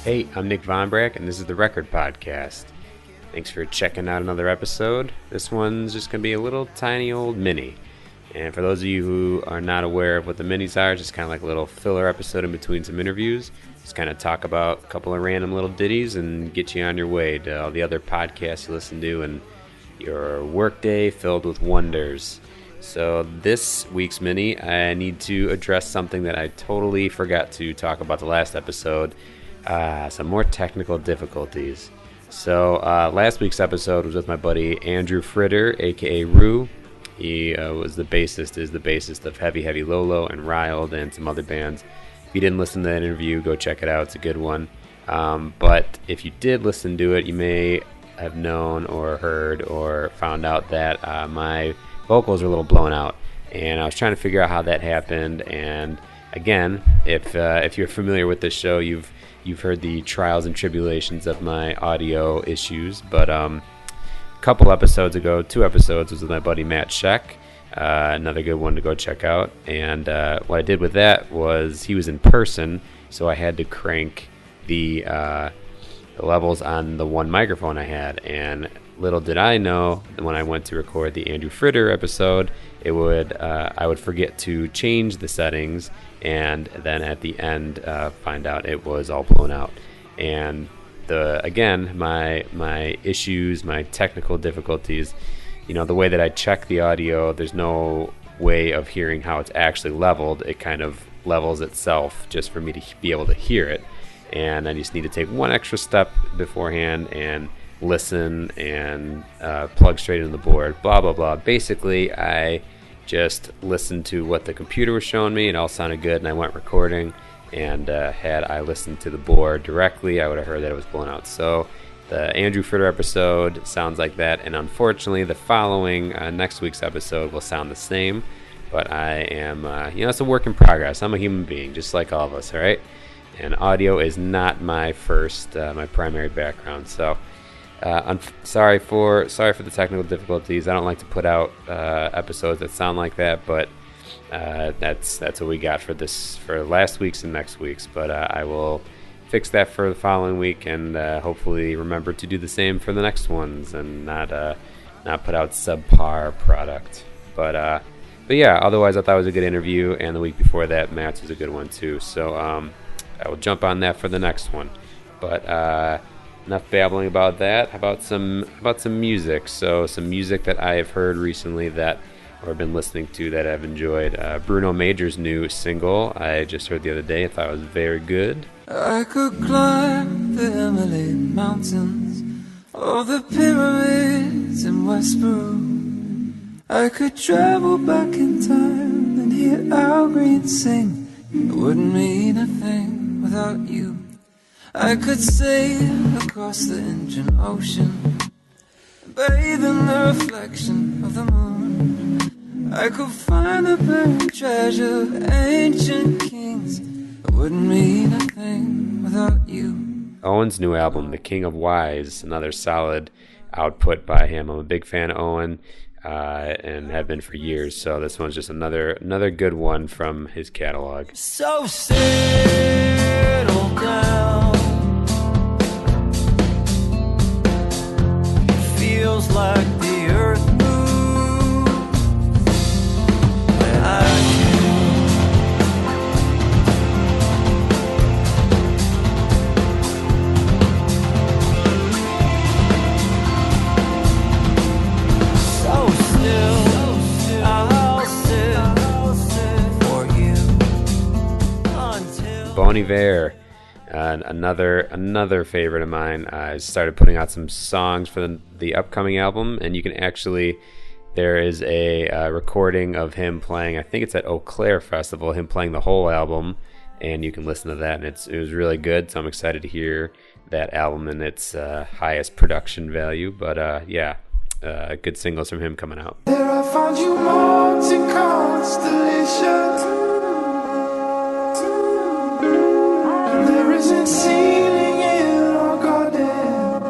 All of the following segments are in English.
Hey, I'm Nick Von Brack, and this is the Record Podcast. Thanks for checking out another episode. This one's just going to be a little tiny old mini. And for those of you who are not aware of what the minis are, it's just kind of like a little filler episode in between some interviews. Just kind of talk about a couple of random little ditties and get you on your way to all the other podcasts you listen to and your workday filled with wonders. So this week's mini, I need to address something that I totally forgot to talk about the last episode. Some more technical difficulties. So last week's episode was with my buddy Andrew Fritter, aka Rue. He is the bassist of Heavy Heavy Lolo and Riled and some other bands. If you didn't listen to that interview, go check it out. It's a good one. But if you did listen to it, you may have known or heard or found out that my vocals are a little blown out. And I was trying to figure out how that happened. And again, if you're familiar with this show, you've heard the trials and tribulations of my audio issues, but a couple episodes ago, 2 episodes, was with my buddy Matt Sheck, another good one to go check out. And what I did with that was he was in person, so I had to crank the levels on the one microphone I had. And little did I know that when I went to record the Andrew Fritter episode, I would forget to change the settings, and then at the end find out it was all blown out. And my issues, my technical difficulties, the way that I check the audio, there's no way of hearing how it's actually leveled. It kind of levels itself just for me to be able to hear it. And I just need to take one extra step beforehand and listen and plug straight into the board, blah, blah, blah. Basically, I just listened to what the computer was showing me. It all sounded good, and I went recording. And had I listened to the board directly, I would have heard that it was blown out. So the Andrew Fritter episode sounds like that. And unfortunately, the following next week's episode will sound the same. But I am, it's a work in progress. I'm a human being, just like all of us, all right? And audio is not my primary background. So I'm sorry for the technical difficulties. I don't like to put out episodes that sound like that, but that's what we got for last week's and next week's. But I will fix that for the following week, and hopefully remember to do the same for the next ones, and not put out subpar product. But yeah, otherwise I thought it was a good interview, and the week before that, Matt's was a good one too. So I will jump on that for the next one. But enough babbling about that. How about some music? So some music that I have heard recently or been listening to that I've enjoyed. Bruno Major's new single I just heard the other day. I thought it was very good. I could climb the Himalayan mountains or the pyramids in West Peru. I could travel back in time and hear Al Green sing. It wouldn't mean a thing without you. I could sail across the Indian Ocean, bathe in the reflection of the moon. I could find the buried treasure of ancient kings. It wouldn't mean a thing without you. Owen's new album, The King of Wise, another solid output by him. I'm a big fan of Owen, and have been for years. So this one's just another good one from his catalog. So settle down. It feels like the earth moves when I Bon Iver, another favorite of mine. I started putting out some songs for the upcoming album, and you can there is a recording of him playing, I think it's at Eau Claire Festival, him playing the whole album, and you can listen to that, and it was really good, so I'm excited to hear that album in its highest production value. But good singles from him coming out. There I found you molten constellations. There isn't ceiling in our garden.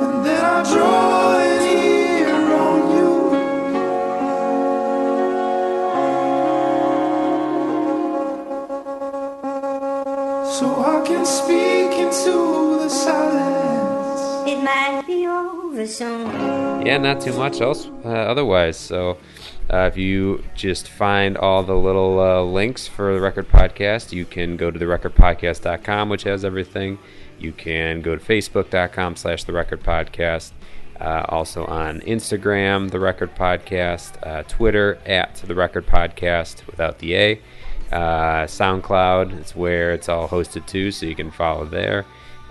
And then I draw it here on you. so I can speak into the silence. It might be over soon. Yeah, not too much else otherwise. So if you just find all the little links for the Record Podcast, you can go to therecordpodcast.com, which has everything. You can go to facebook.com/The Record Podcast. Also on Instagram, The Record Podcast. Twitter, @The Record Podcast without the A. SoundCloud is where it's all hosted to, so you can follow there.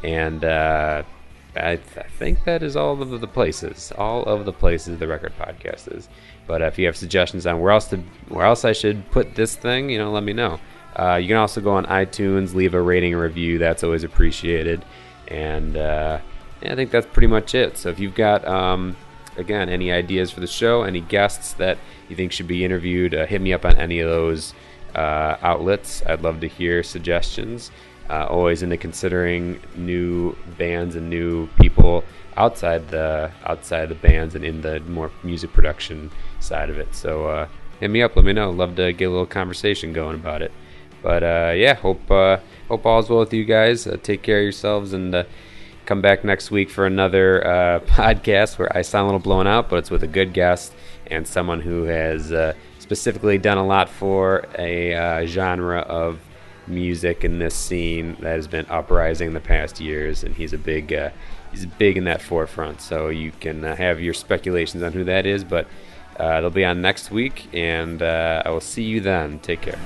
And I think that is all of the places. All of the places the Record Podcast is. But if you have suggestions on where else I should put this thing, let me know. You can also go on iTunes, leave a rating and review. That's always appreciated. And I think that's pretty much it. So if you've got, again, any ideas for the show, any guests that you think should be interviewed, hit me up on any of those outlets. I'd love to hear suggestions. Always into considering new bands and new people outside the bands and in the more music production side of it. So hit me up, let me know. Love to get a little conversation going about it. But hope all's well with you guys. Take care of yourselves, and come back next week for another podcast where I sound a little blown out, but it's with a good guest and someone who has specifically done a lot for a genre of music in this scene that has been uprising the past years, and he's big in that forefront. So you can have your speculations on who that is, but they'll be on next week, and I will see you then. Take care.